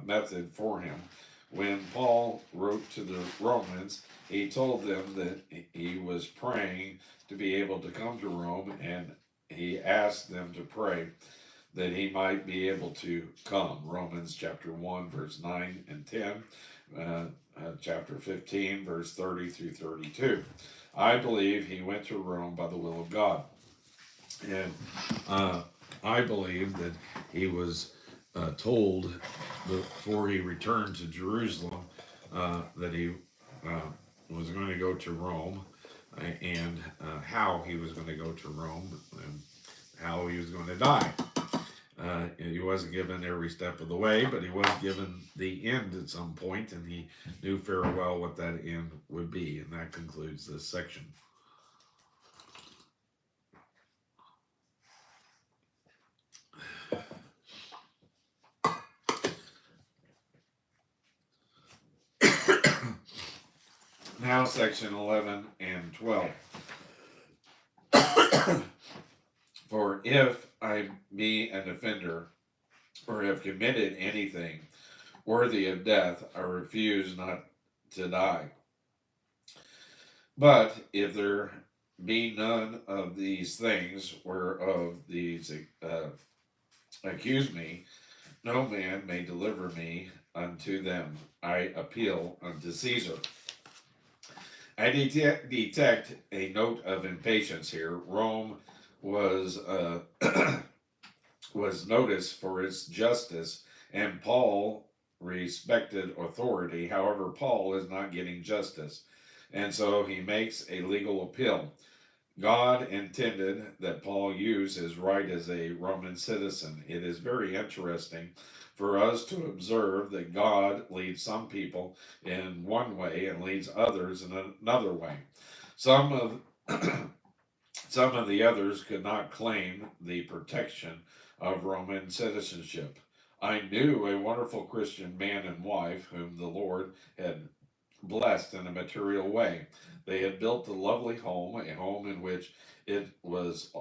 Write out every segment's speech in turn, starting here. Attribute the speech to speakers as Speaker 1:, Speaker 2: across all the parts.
Speaker 1: method for him. When Paul wrote to the Romans, he told them that he was praying to be able to come to Rome, and he asked them to pray that he might be able to come. Romans chapter 1, verse 9 and 10, uh, chapter 15, verse 30 through 32. I believe he went to Rome by the will of God. And uh, I believe that he was told before he returned to Jerusalem that he uh, was going to go to Rome, and how he was going to go to Rome, and how he was going to die. He wasn't given every step of the way, but he was given the end at some point, and he knew very well what that end would be. And that concludes this section. Now, section 11 and 12. For if I be an offender, or have committed anything worthy of death, I refuse not to die. But if there be none of these things whereof these accuse me, no man may deliver me unto them. I appeal unto Caesar. I detect a note of impatience here. Rome was was noticed for its justice, and Paul respected authority. However, Paul is not getting justice, and so he makes a legal appeal. God intended that Paul use his right as a Roman citizen. It is very interesting for us to observe that God leads some people in one way and leads others in another way. Some of some of the others could not claim the protection of Roman citizenship. I knew a wonderful Christian man and wife whom the Lord had blessed in a material way. They had built a lovely home, a home in which it was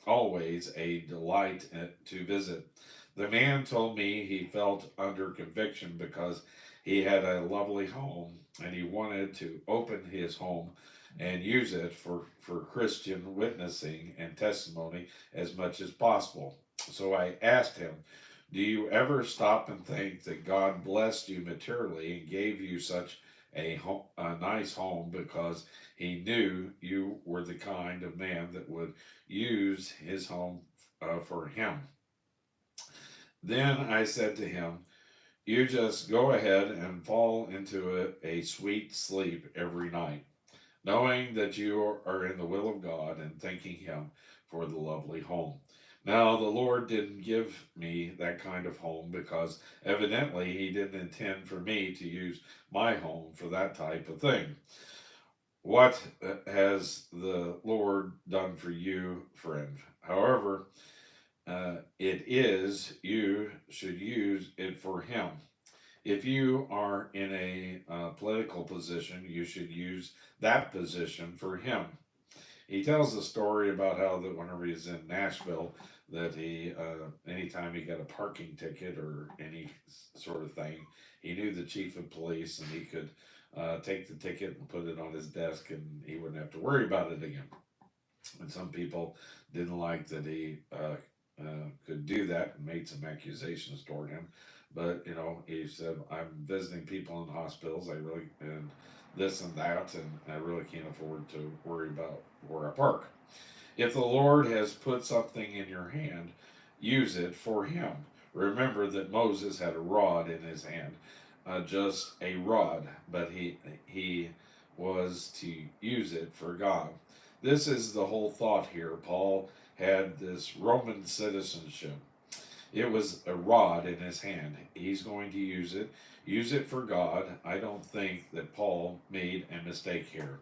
Speaker 1: always a delight to visit. The man told me he felt under conviction because he had a lovely home and he wanted to open his home and use it for Christian witnessing and testimony as much as possible. So I asked him, do you ever stop and think that God blessed you materially and gave you such a nice home because he knew you were the kind of man that would use his home for him? Then I said to him, you just go ahead and fall into a sweet sleep every night, knowing that you are in the will of God and thanking him for the lovely home. Now, the Lord didn't give me that kind of home because evidently he didn't intend for me to use my home for that type of thing. What has the Lord done for you, friend? However, it is, you should use it for him. If you are in a political position, you should use that position for him. He tells the story about how that whenever he's in Nashville, that he anytime he got a parking ticket or any sort of thing, he knew the chief of police and he could take the ticket and put it on his desk and he wouldn't have to worry about it again. And some people didn't like that he could do that and made some accusations toward him. But he said, "I'm visiting people in hospitals. I really and this and that, and I really can't afford to worry about where I park." If the Lord has put something in your hand, use it for Him. Remember that Moses had a rod in his hand, just a rod, but he was to use it for God. This is the whole thought here. Paul had this Roman citizenship. It was a rod in his hand. He's going to use it for God. I don't think that Paul made a mistake here.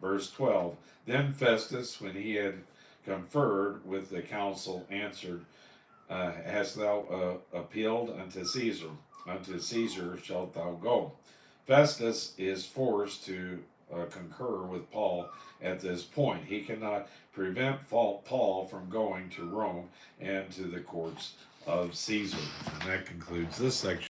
Speaker 1: Verse 12. Then Festus, when he had conferred with the council, answered, hast thou appealed unto Caesar? Unto Caesar shalt thou go. Festus is forced to concur with Paul at this point. He cannot prevent Paul from going to Rome and to the courts of Caesar. And that concludes this section.